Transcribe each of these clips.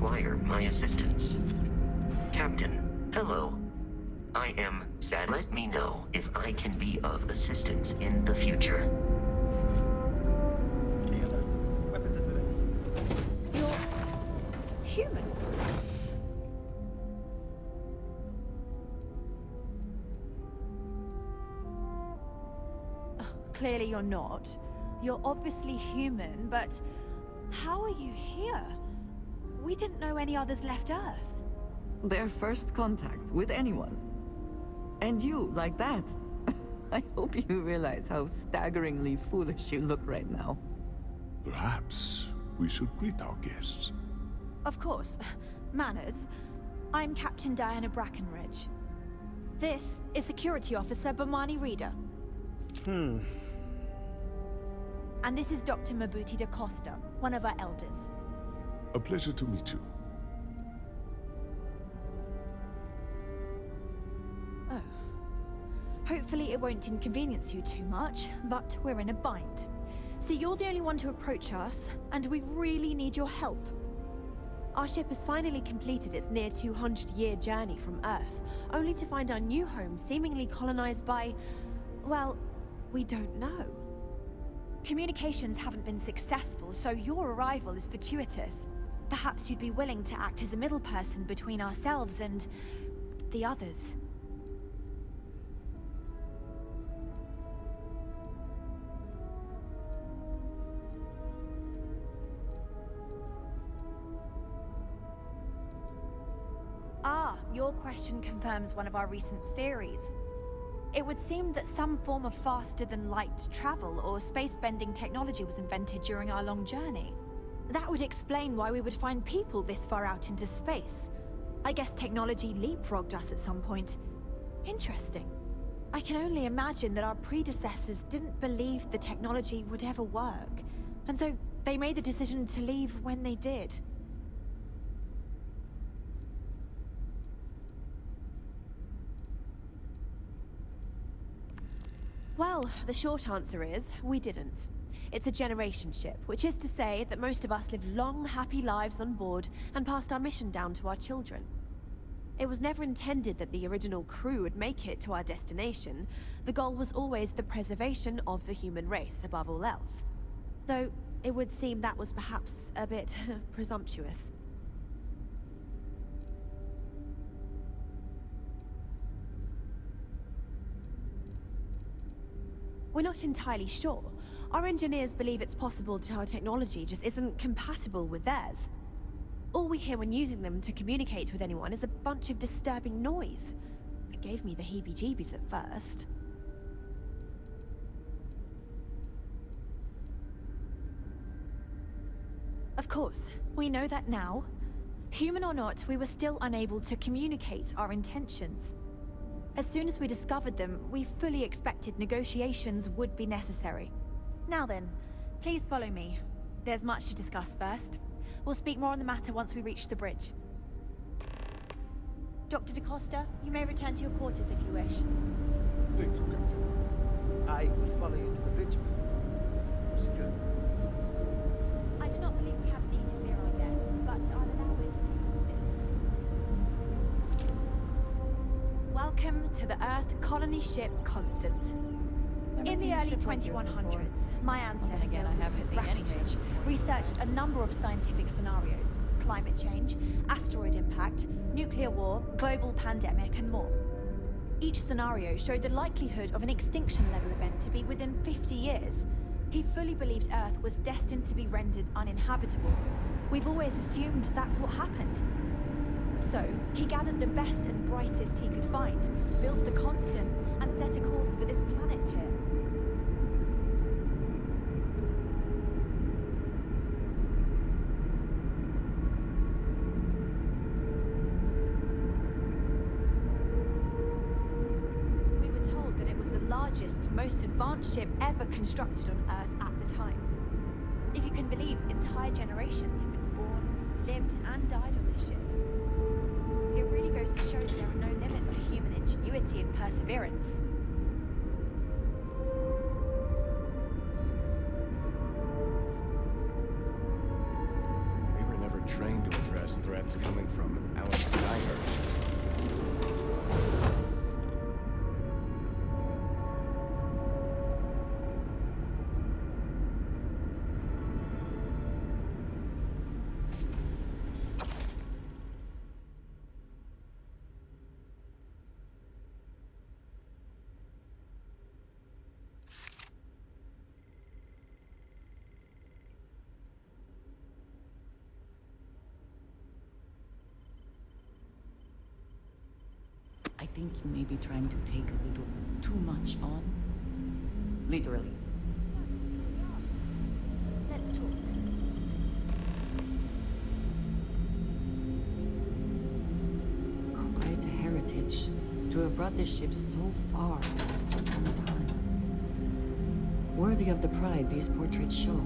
require my assistance. Captain, hello. I am sad. Let me know if I can be of assistance in the future. Stay alert. Weapons at the ready. You're human. Clearly you're not. You're obviously human, but how are you here? We didn't know any others left Earth. Their first contact with anyone. And you, like that. I hope you realize how staggeringly foolish you look right now. Perhaps we should greet our guests. Of course. Manners. I'm Captain Diana Brackenridge. This is Security Officer Bomani Reader. And this is Dr. Mabuti da Costa, one of our elders. A pleasure to meet you. Oh. Hopefully it won't inconvenience you too much, but we're in a bind. See, you're the only one to approach us, and we really need your help. Our ship has finally completed its near 200-year journey from Earth, only to find our new home seemingly colonized by... well, we don't know. Communications haven't been successful, so your arrival is fortuitous. Perhaps you'd be willing to act as a middle person between ourselves and... the others. Ah, your question confirms one of our recent theories. It would seem that some form of faster-than-light travel or space-bending technology was invented during our long journey. That would explain why we would find people this far out into space. I guess technology leapfrogged us at some point. Interesting. I can only imagine that our predecessors didn't believe the technology would ever work, and so they made the decision to leave when they did. Well, the short answer is, we didn't. It's a generation ship, which is to say that most of us lived long, happy lives on board and passed our mission down to our children. It was never intended that the original crew would make it to our destination. The goal was always the preservation of the human race above all else. Though, it would seem that was perhaps a bit presumptuous. We're not entirely sure. Our engineers believe it's possible that our technology just isn't compatible with theirs. All we hear when using them to communicate with anyone is a bunch of disturbing noise. It gave me the heebie-jeebies at first. Of course, we know that now. Human or not, we were still unable to communicate our intentions. As soon as we discovered them, we fully expected negotiations would be necessary. Now then, please follow me. There's much to discuss first. We'll speak more on the matter once we reach the bridge. Dr. da Costa, you may return to your quarters if you wish. Thank you, Captain. I will follow you to the bridge for security purposes. I do not believe we have need to fear our guest, but I'll allow it if you insist. Welcome to the Earth colony ship Constant. In the early 2100s, my ancestor, Rupert Brackenridge, researched a number of scientific scenarios: climate change, asteroid impact, nuclear war, global pandemic, and more. Each scenario showed the likelihood of an extinction-level event to be within 50 years. He fully believed Earth was destined to be rendered uninhabitable. We've always assumed that's what happened. So, he gathered the best and brightest he could find, built the Constant, and set a course for this planet here. We were told that it was the largest, most advanced ship ever constructed on Earth at the time. If you can believe, entire generations have been born, lived, and died on this ship. It really goes to show that there are no limits to human ingenuity and perseverance. We were never trained to address threats I think you may be trying to take a little too much on. Literally. Let's talk. Quite a heritage to have brought this ship so far in such a long time. Worthy of the pride these portraits show.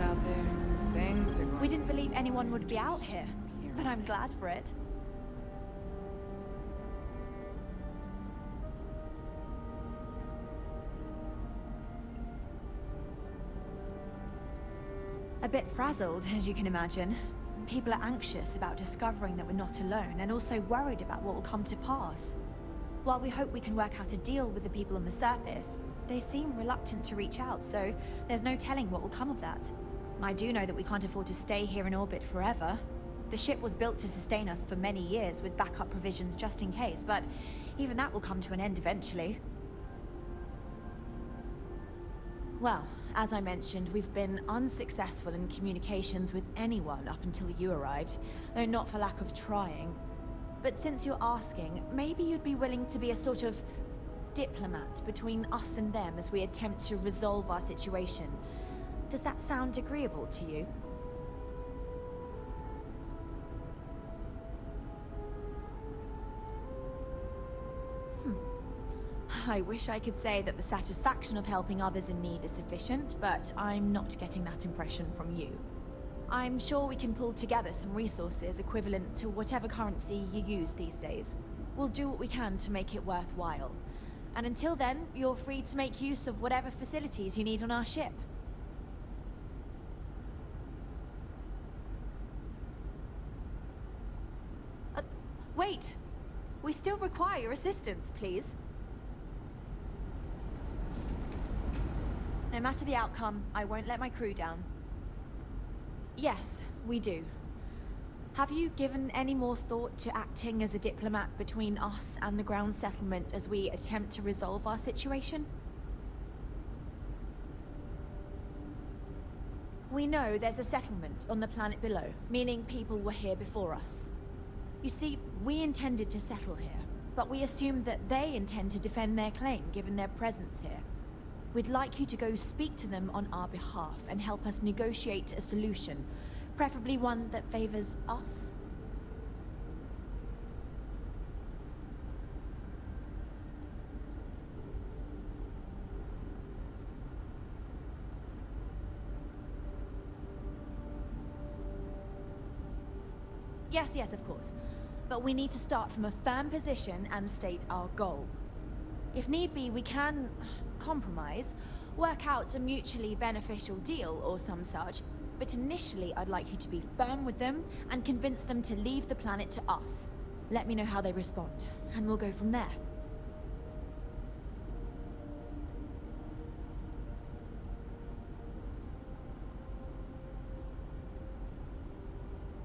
Out there, things are going. We didn't believe anyone would be out here, but I'm glad for it. A bit frazzled, as you can imagine. People are anxious about discovering that we're not alone, and also worried about what will come to pass. While we hope we can work out a deal with the people on the surface, they seem reluctant to reach out, so there's no telling what will come of that. I do know that we can't afford to stay here in orbit forever. The ship was built to sustain us for many years with backup provisions just in case, but even that will come to an end eventually. Well, as I mentioned, we've been unsuccessful in communications with anyone up until you arrived, though not for lack of trying. But since you're asking, maybe you'd be willing to be a sort of diplomat between us and them as we attempt to resolve our situation. Does that sound agreeable to you? I wish I could say that the satisfaction of helping others in need is sufficient, but I'm not getting that impression from you. I'm sure we can pull together some resources equivalent to whatever currency you use these days. We'll do what we can to make it worthwhile. And until then, you're free to make use of whatever facilities you need on our ship. Wait! We still require your assistance, please. No matter the outcome, I won't let my crew down. Yes, we do. Have you given any more thought to acting as a diplomat between us and the ground settlement as we attempt to resolve our situation? We know there's a settlement on the planet below, meaning people were here before us. You see, we intended to settle here, but we assumed that they intend to defend their claim given their presence here. We'd like you to go speak to them on our behalf and help us negotiate a solution, preferably one that favors us. Yes, of course. But we need to start from a firm position and state our goal. If need be, we can compromise, work out a mutually beneficial deal or some such, but initially I'd like you to be firm with them and convince them to leave the planet to us. Let me know how they respond, and we'll go from there.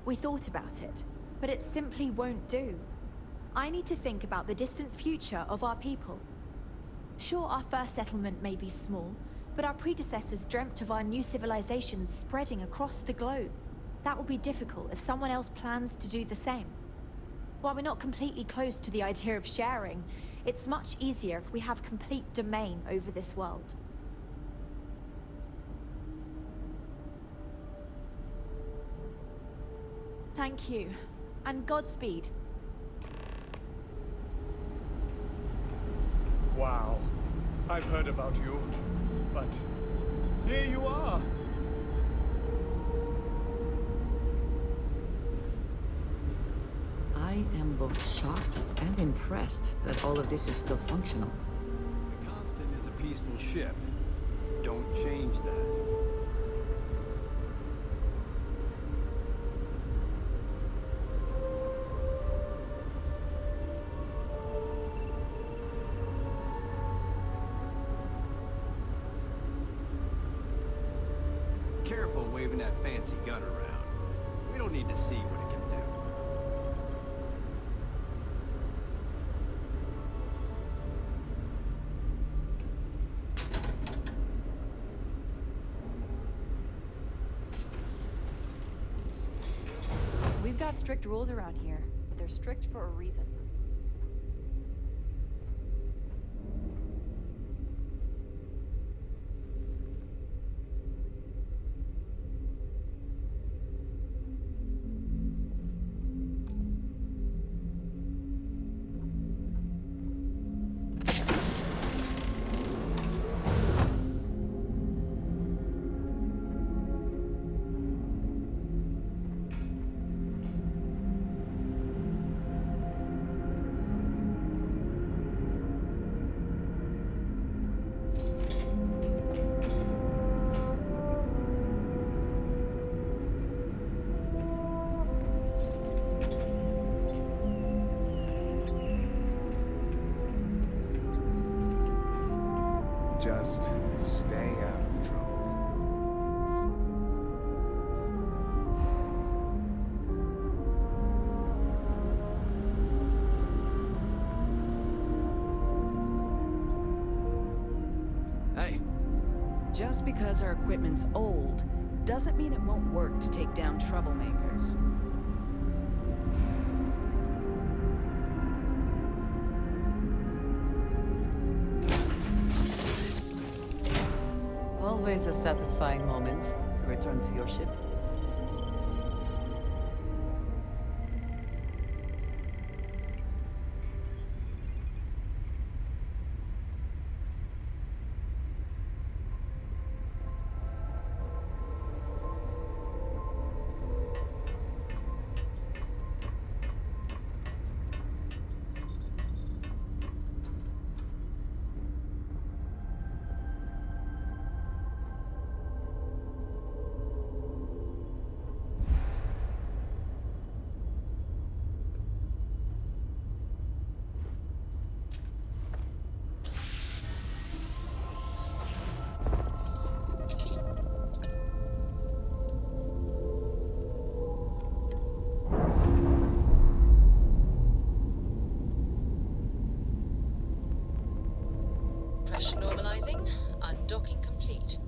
We thought about it, but it simply won't do. I need to think about the distant future of our people. Sure, our first settlement may be small, but our predecessors dreamt of our new civilization spreading across the globe. That will be difficult if someone else plans to do the same. While we're not completely close to the idea of sharing, it's much easier if we have complete domain over this world. Thank you, and Godspeed. Wow. I've heard about you, but here you are. I am both shocked and impressed that all of this is still functional. The Constant is a peaceful ship. Don't change that. Careful waving that fancy gun around. We don't need to see what it can do. We've got strict rules around here, but they're strict for a reason. Just stay out of trouble. Hey, just because our equipment's old, doesn't mean it won't work to take down troublemakers. Always a satisfying moment to return to your ship. Pressure normalizing. Undocking complete.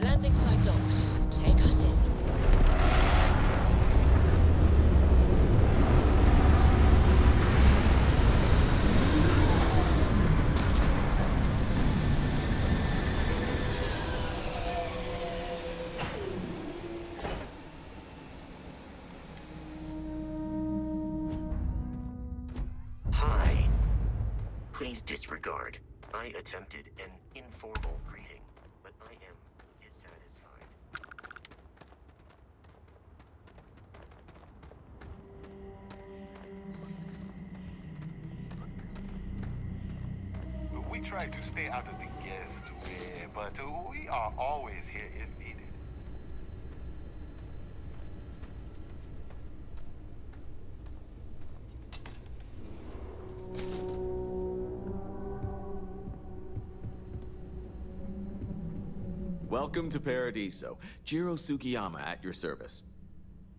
Landing site locked. Take us in. Hi. Please disregard. I attempted an informal greeting, but I am dissatisfied. We try to stay out of the guest way, but we are always here if needed. Welcome to Paradiso. Jiro Sugiyama at your service.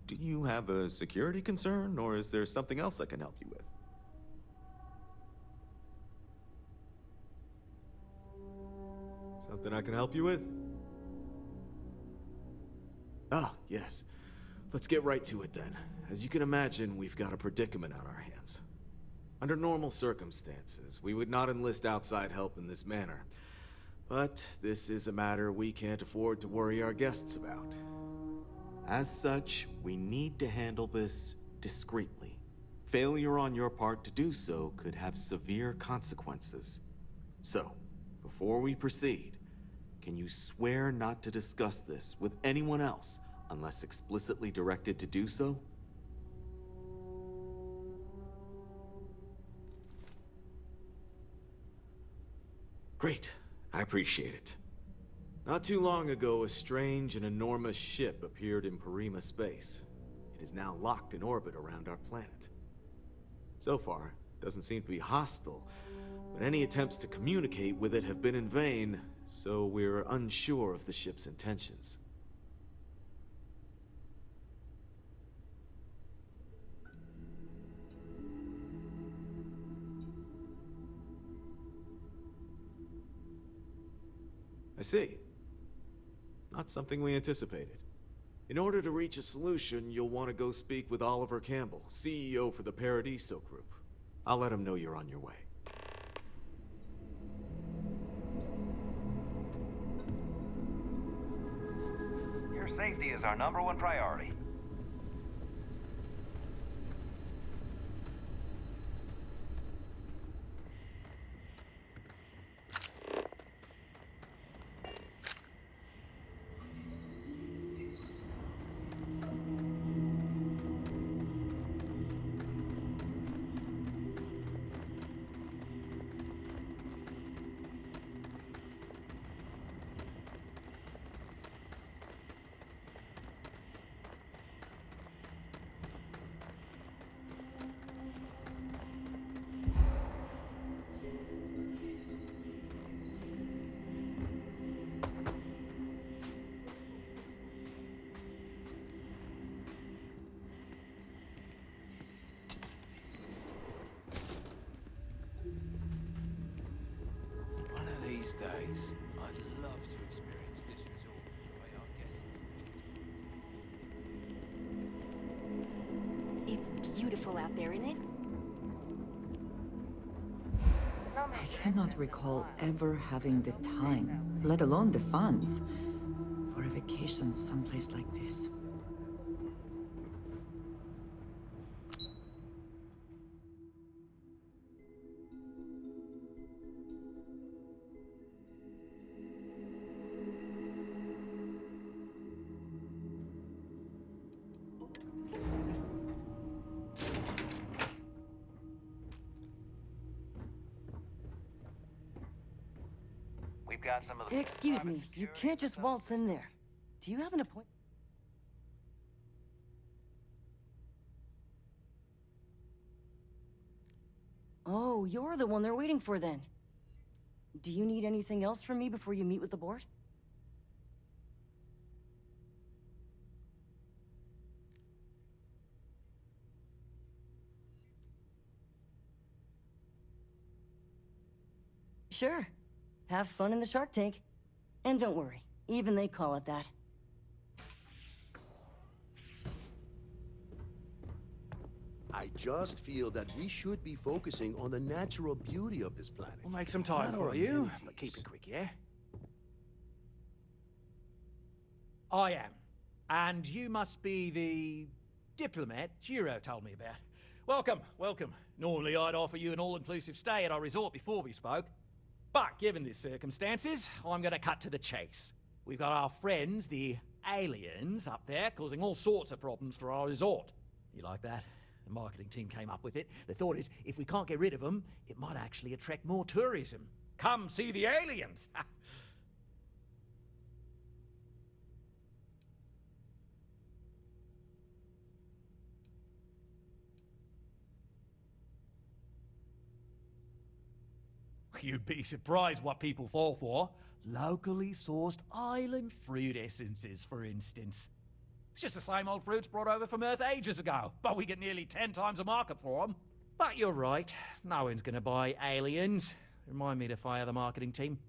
Do you have a security concern, or is there something else I can help you with? Something I can help you with? Ah, yes. Let's get right to it then. As you can imagine, we've got a predicament on our hands. Under normal circumstances, we would not enlist outside help in this manner. But this is a matter we can't afford to worry our guests about. As such, we need to handle this discreetly. Failure on your part to do so could have severe consequences. So, before we proceed, can you swear not to discuss this with anyone else unless explicitly directed to do so? Great. I appreciate it. Not too long ago, a strange and enormous ship appeared in Parima space. It is now locked in orbit around our planet. So far, it doesn't seem to be hostile, but any attempts to communicate with it have been in vain, so we're unsure of the ship's intentions. I see. Not something we anticipated. In order to reach a solution, you'll want to go speak with Oliver Campbell, CEO for the Paradiso Group. I'll let him know you're on your way. Your safety is our #1 priority. These days, I'd love to experience this resort the way our guests do. It's beautiful out there, isn't it? I cannot recall ever having the time, let alone the funds, for a vacation someplace like this. We've got some of the... Excuse me, you can't just waltz in there. Do you have an appointment? Oh, you're the one they're waiting for then. Do you need anything else from me before you meet with the board? Sure. Have fun in the shark tank. And don't worry, even they call it that. I just feel that we should be focusing on the natural beauty of this planet. We'll make some time Not for our you, amenities. but keep it quick, yeah? I am. And you must be the diplomat Jiro told me about. Welcome, welcome. Normally I'd offer you an all-inclusive stay at our resort before we spoke. But given the circumstances, I'm gonna cut to the chase. We've got our friends, the aliens, up there, causing all sorts of problems for our resort. You like that? The marketing team came up with it. The thought is, if we can't get rid of them, it might actually attract more tourism. Come see the aliens! You'd be surprised what people fall for. Locally sourced island fruit essences, for instance. It's just the same old fruits brought over from Earth ages ago, but we get nearly 10 times the market for them. But you're right, no one's gonna buy aliens. Remind me to fire the marketing team.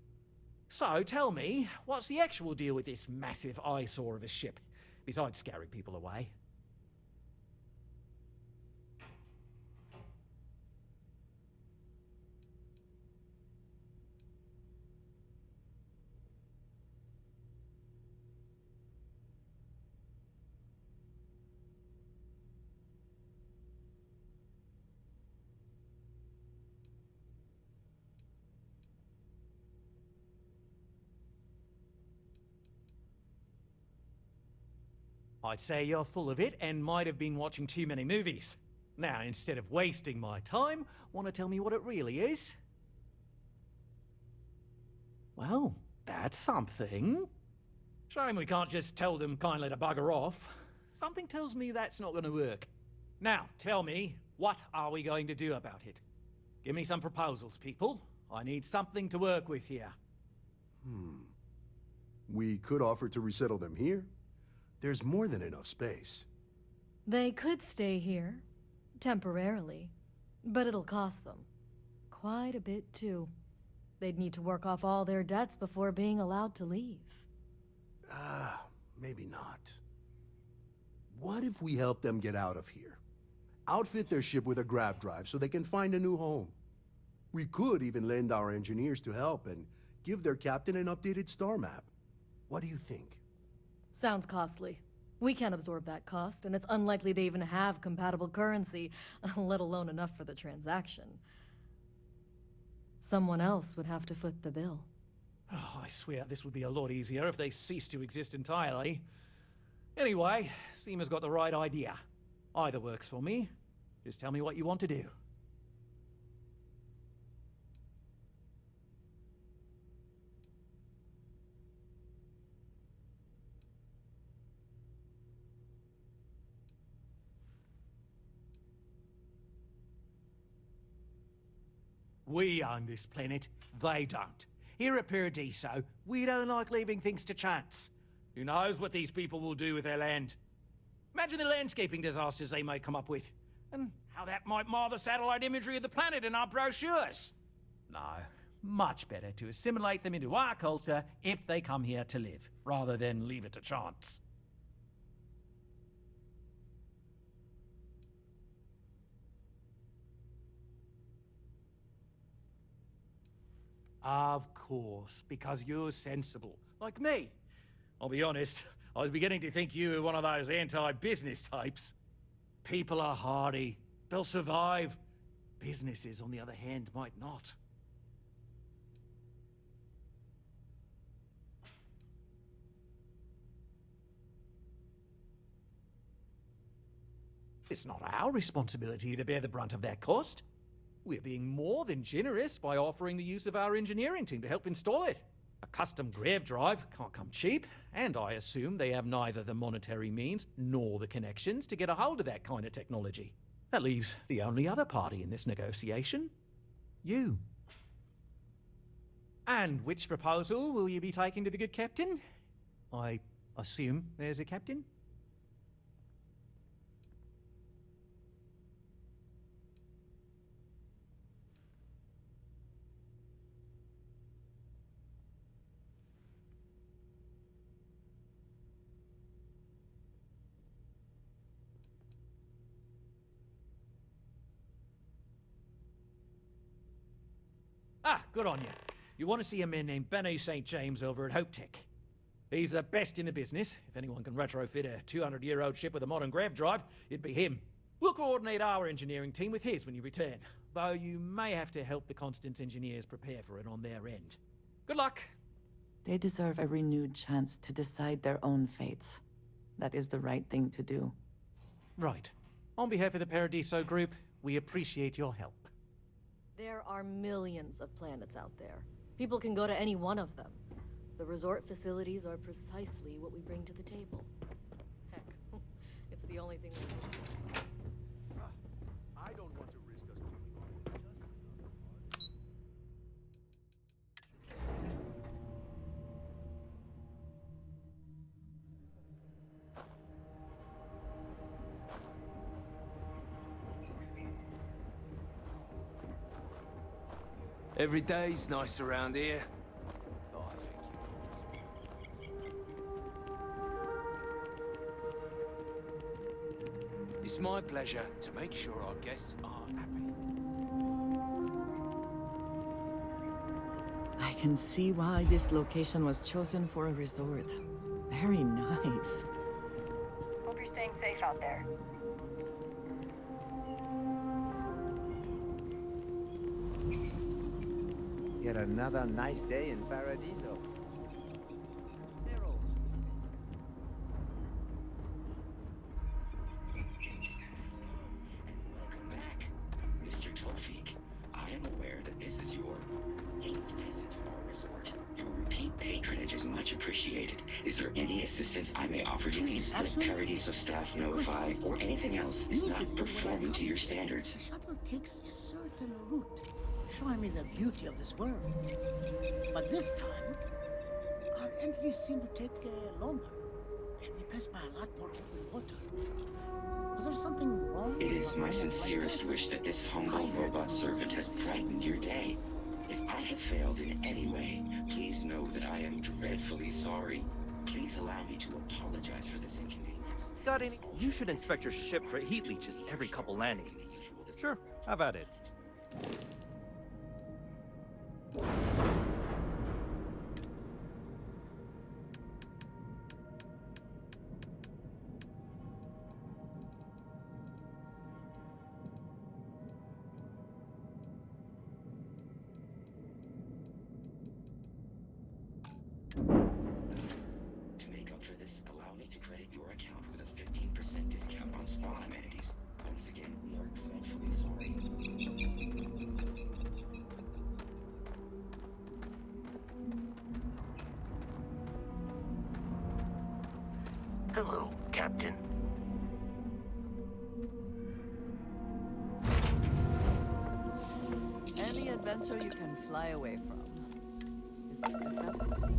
So tell me, what's the actual deal with this massive eyesore of a ship, besides scaring people away? I'd say you're full of it and might have been watching too many movies. Now, instead of wasting my time, want to tell me what it really is? Well, that's something. Shame we can't just tell them kindly to bugger off. Something tells me that's not going to work. Now, tell me, what are we going to do about it? Give me some proposals, people. I need something to work with here. We could offer to resettle them here. There's more than enough space. They could stay here, temporarily, but it'll cost them. Quite a bit, too. They'd need to work off all their debts before being allowed to leave. Maybe not. What if we help them get out of here? Outfit their ship with a grav drive so they can find a new home. We could even lend our engineers to help and give their captain an updated star map. What do you think? Sounds costly. We can't absorb that cost, and it's unlikely they even have compatible currency, let alone enough for the transaction. Someone else would have to foot the bill. Oh, I swear this would be a lot easier if they ceased to exist entirely. Anyway, Seema's got the right idea. Either works for me. Just tell me what you want to do. We own this planet, they don't. Here at Paradiso, we don't like leaving things to chance. Who knows what these people will do with their land? Imagine the landscaping disasters they may come up with, and how that might mar the satellite imagery of the planet in our brochures. No, much better to assimilate them into our culture if they come here to live, rather than leave it to chance. Of course, because you're sensible, like me. I'll be honest, I was beginning to think you were one of those anti-business types. People are hardy, they'll survive. Businesses, on the other hand, might not. It's not our responsibility to bear the brunt of that cost. We're being more than generous by offering the use of our engineering team to help install it. A custom grav drive can't come cheap, and I assume they have neither the monetary means nor the connections to get a hold of that kind of technology. That leaves the only other party in this negotiation. You. And which proposal will you be taking to the good captain? I assume there's a captain? Ah, good on you. You want to see a man named Benny St. James over at Hope Tech. He's the best in the business. If anyone can retrofit a 200-year-old ship with a modern grav drive, it'd be him. We'll coordinate our engineering team with his when you return, though you may have to help the Constance engineers prepare for it on their end. Good luck. They deserve a renewed chance to decide their own fates. That is the right thing to do. Right. On behalf of the Paradiso Group, we appreciate your help. There are millions of planets out there. People can go to any one of them. The resort facilities are precisely what we bring to the table. Heck, it's the only thing we can. I don't want to risk us Every day's nice around here. Life. It's my pleasure to make sure our guests are happy. I can see why this location was chosen for a resort. Very nice. Hope you're staying safe out there. Yet another nice day in Paradiso. Welcome back. Mr. Tofik, I am aware that this is your 8th visit to our resort. Your repeat patronage is much appreciated. Is there any assistance I may offer you? Please let Paradiso staff know if I, or anything else, is not performing to your standards. The shuttle takes a certain route, showing me the beauty of this world. But this time, our entries seem to take longer, and we pass by a lot more open water. Was there something wrong? It is my sincerest wish that this humble robot servant has brightened your day. If I have failed in any way, please know that I am dreadfully sorry. Please allow me to apologize for this inconvenience. Got any? You should inspect your ship for heat leeches every couple landings. Sure, have at it. To make up for this, allow me to credit your account with a 15% discount on spa amenities. Once again, we are dreadfully sorry. Hello, Captain. Any adventure you can fly away from. Is that possible?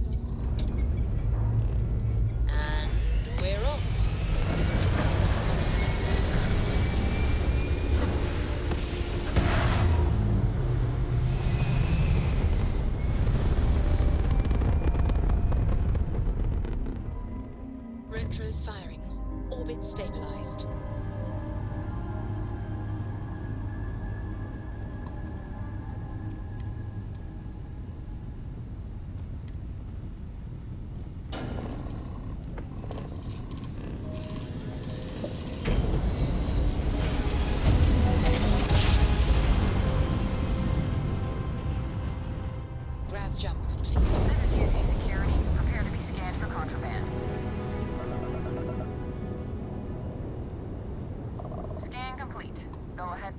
And we're off. Retros firing. Orbit stabilized. Grav jump complete. This is UC Security. Prepare to be scanned for contraband. Scan complete. Go ahead.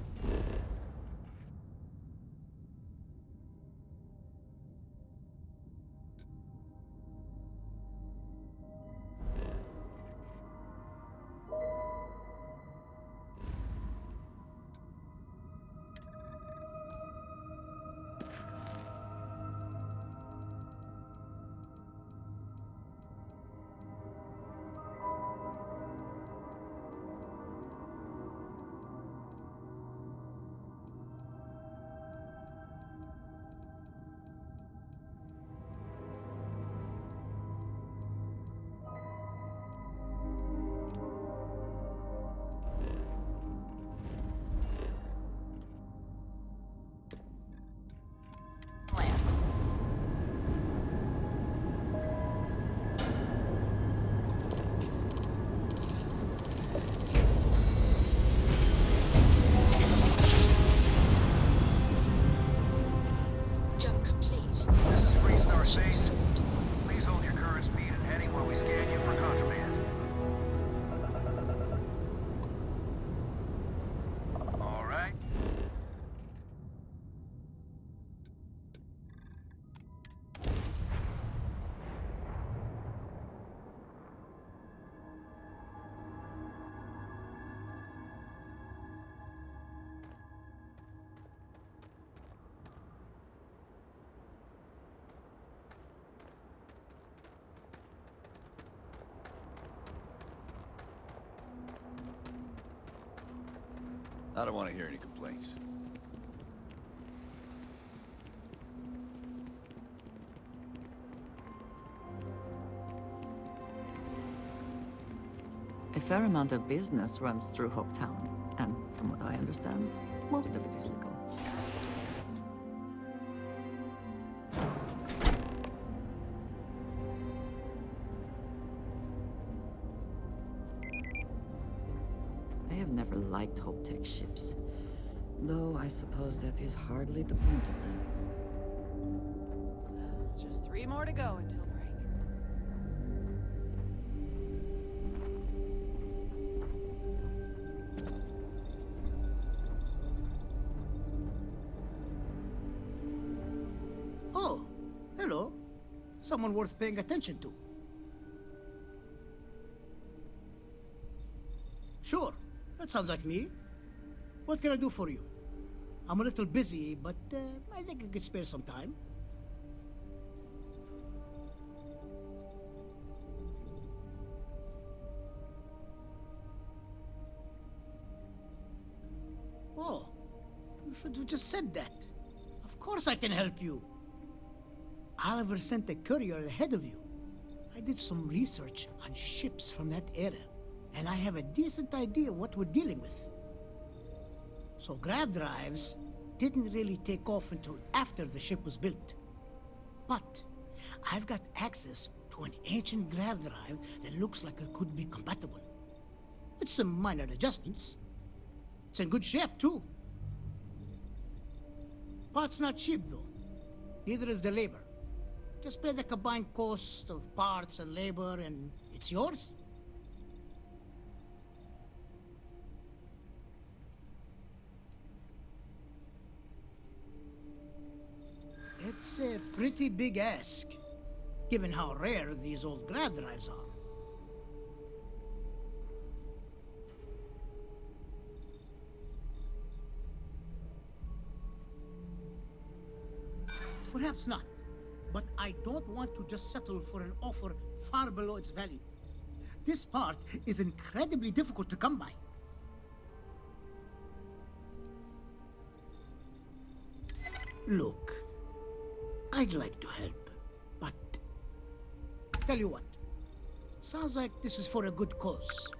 Jump complete. This is Freestar Safe. Please hold your current speed and heading while we scan you for contraband. All right. I don't want to hear any complaints. A fair amount of business runs through Hopetown, and from what I understand, most of it is legal. I have never liked Hopetech ships, though I suppose that is hardly the point of them. Just 3 more to go until break. Oh, hello. Someone worth paying attention to. Sure, that sounds like me. What can I do for you? I'm a little busy, but I think I could spare some time. Oh, you should have just said that. Of course I can help you. Oliver sent a courier ahead of you. I did some research on ships from that era, and I have a decent idea what we're dealing with. So grav drives didn't really take off until after the ship was built. But I've got access to an ancient grav drive that looks like it could be compatible. With some minor adjustments. It's in good shape, too. Parts not cheap, though. Neither is the labor. Just pay the combined cost of parts and labor, and it's yours. It's a pretty big ask, given how rare these old grav drives are. Perhaps not, but I don't want to just settle for an offer far below its value. This part is incredibly difficult to come by. Look, I'd like to help, but tell you what, sounds like this is for a good cause.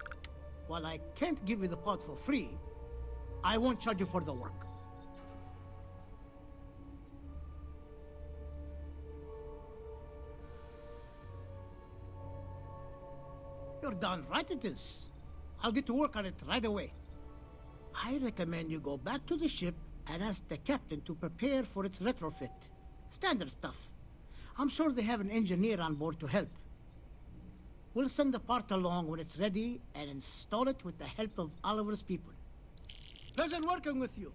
While I can't give you the part for free, I won't charge you for the work. You're darn right it is. I'll get to work on it right away. I recommend you go back to the ship and ask the captain to prepare for its retrofit. Standard stuff. I'm sure they have an engineer on board to help. We'll send the part along when it's ready and install it with the help of Oliver's people. Pleasure working with you.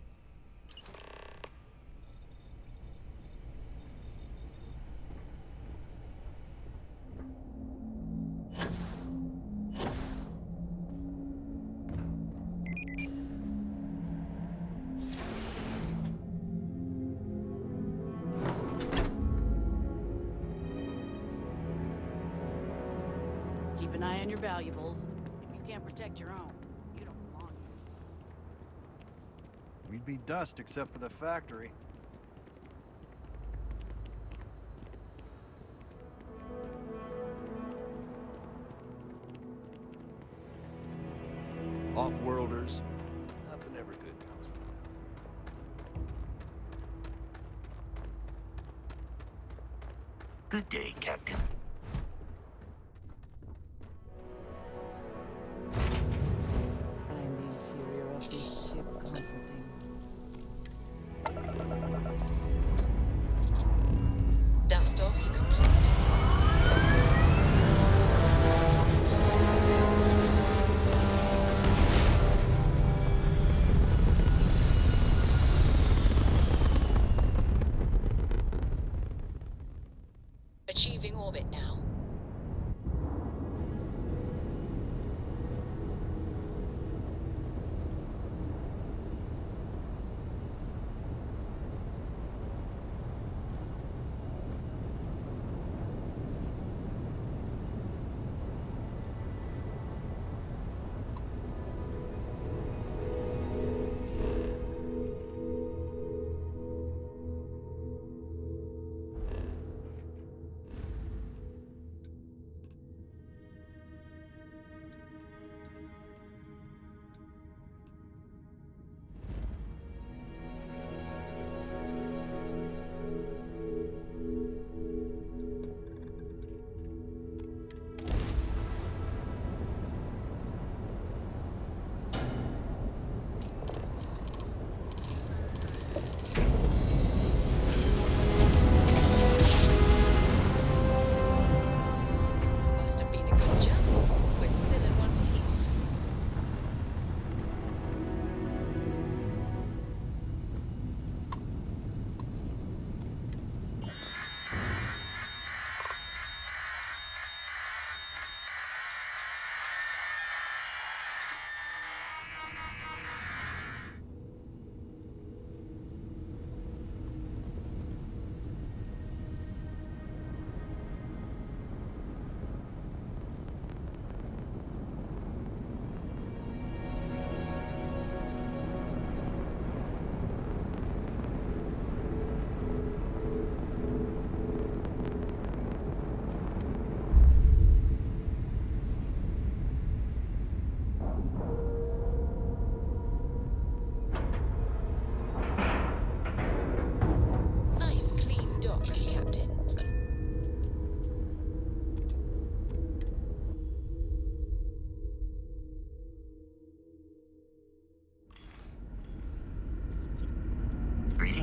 Keep an eye on your valuables. If you can't protect your own, you don't belong here. We'd be dust except for the factory. Off-worlders. Nothing ever good comes from them. Good day, Captain. Find the interior of this ship comforting. Dust off complete. Achieving orbit now.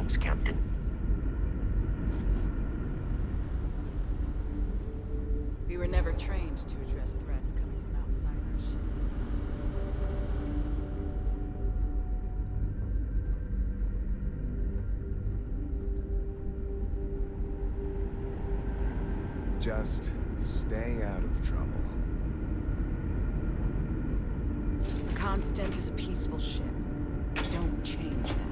Greetings, Captain. We were never trained to address threats coming from outside our ship. Just stay out of trouble. Constant is a peaceful ship. Don't change that.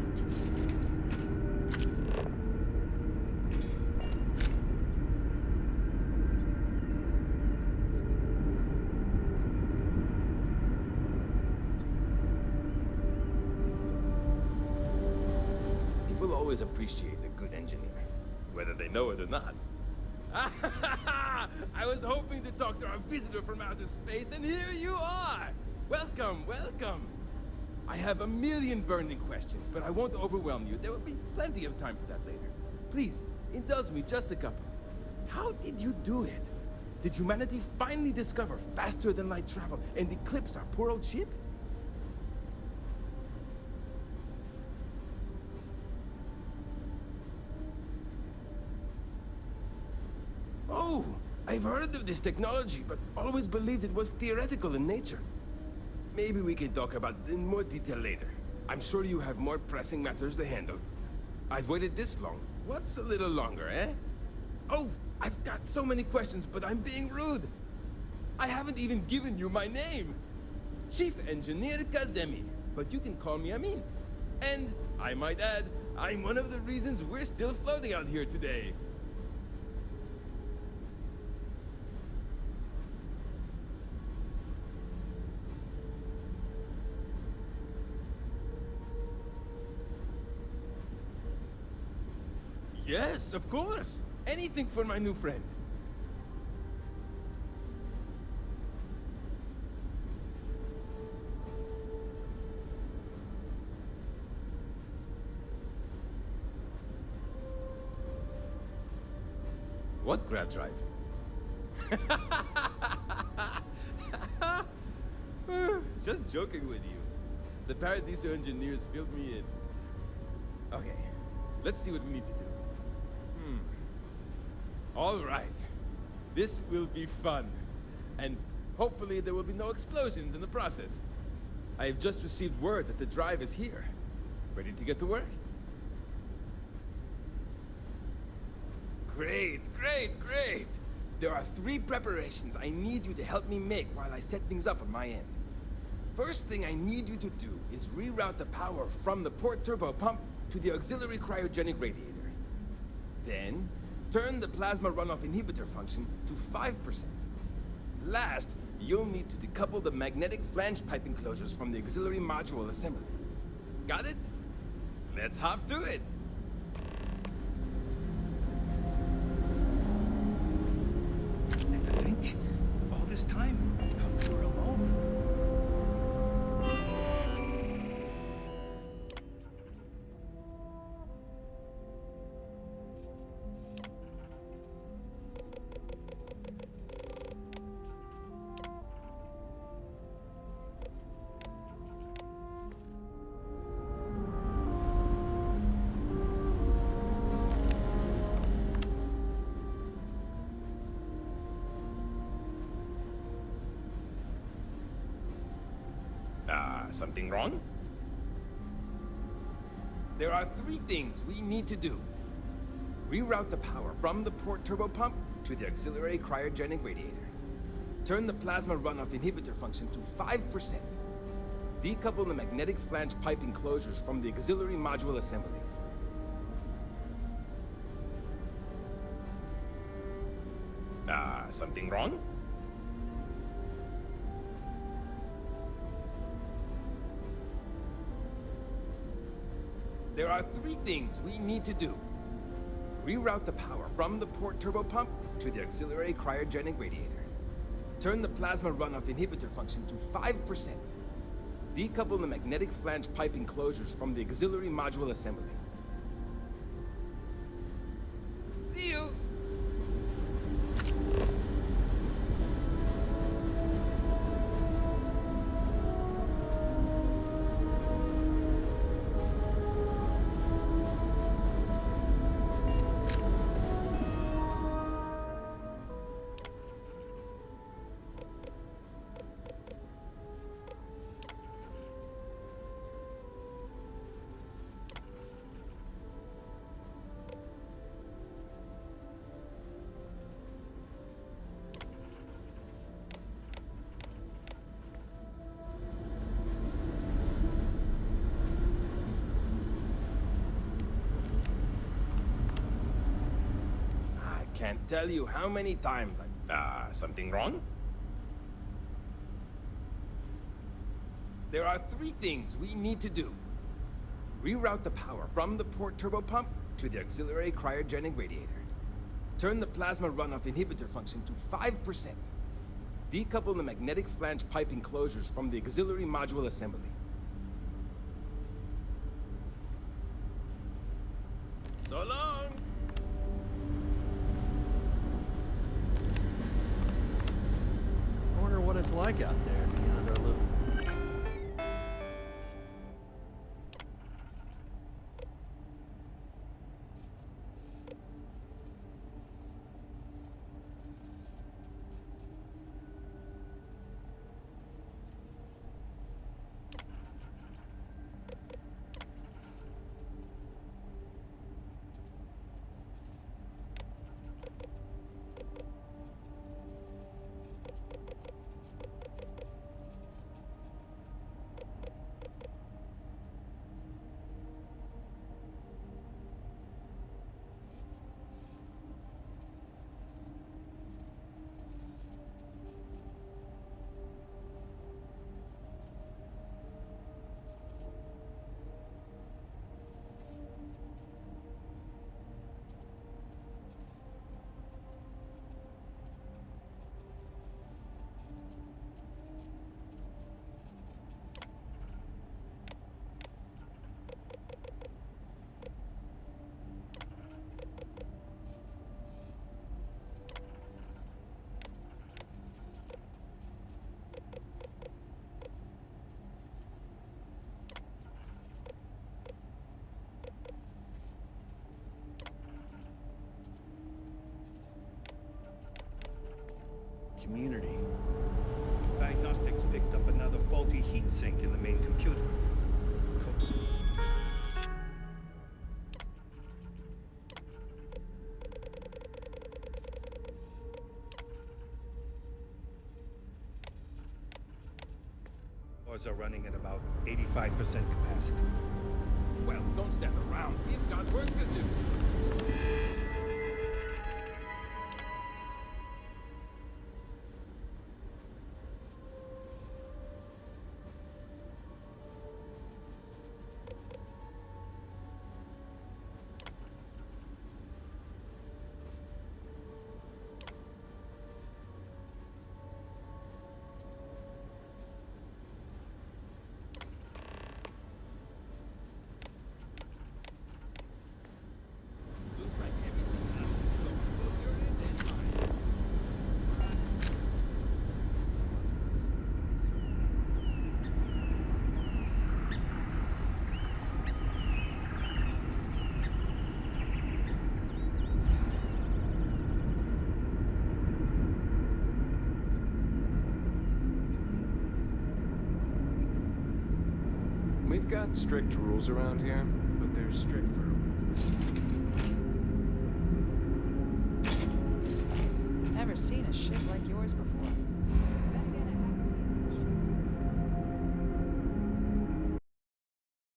People always appreciate a good engineer, whether they know it or not. I was hoping to talk to our visitor from outer space, and here you are! Welcome, welcome! I have a million burning questions, but I won't overwhelm you. There will be plenty of time for that later. Please, indulge me just a couple. How did you do it? Did humanity finally discover faster-than-light travel and eclipse our poor old ship? Oh, I've heard of this technology, but always believed it was theoretical in nature. Maybe we can talk about it in more detail later. I'm sure you have more pressing matters to handle. I've waited this long. What's a little longer, eh? Oh, I've got so many questions, but I'm being rude. I haven't even given you my name. Chief Engineer Kazemi, but you can call me Amin. And, I might add, I'm one of the reasons we're still floating out here today. Yes, of course. Anything for my new friend. What grab drive? Just joking with you. The Paradiso engineers filled me in. Okay, let's see what we need to do. All right. This will be fun. And hopefully there will be no explosions in the process. I have just received word that the drive is here. Ready to get to work? Great, great, great! There are 3 preparations I need you to help me make while I set things up on my end. First thing I need you to do is reroute the power from the port turbo pump to the auxiliary cryogenic radiator. Then, turn the plasma runoff inhibitor function to 5%. Last, you'll need to decouple the magnetic flange pipe enclosures from the auxiliary module assembly. Got it? Let's hop to it! And to think, all this time, we were alone. Something wrong? There are 3 things we need to do. Reroute the power from the port turbo pump to the auxiliary cryogenic radiator. Turn the plasma runoff inhibitor function to 5%. Decouple the magnetic flange pipe enclosures from the auxiliary module assembly. Something wrong? There are 3 things we need to do. Reroute the power from the port turbo pump to the auxiliary cryogenic radiator. Turn the plasma runoff inhibitor function to 5%. Decouple the magnetic flange pipe enclosures from the auxiliary module assembly. See you! can't tell you how many times something wrong? There are 3 things we need to do. Reroute the power from the port turbopump to the auxiliary cryogenic radiator. Turn the plasma runoff inhibitor function to 5%. Decouple the magnetic flange pipe enclosures from the auxiliary module assembly. So long! I wonder what it's like out there beyond our little... Community. Diagnostics picked up another faulty heatsink in the main computer. Cores are running at about 85% capacity. Well, don't stand around. We've got work to do. We've got strict rules around here, but they're strict for a reason. Never seen a ship like yours before.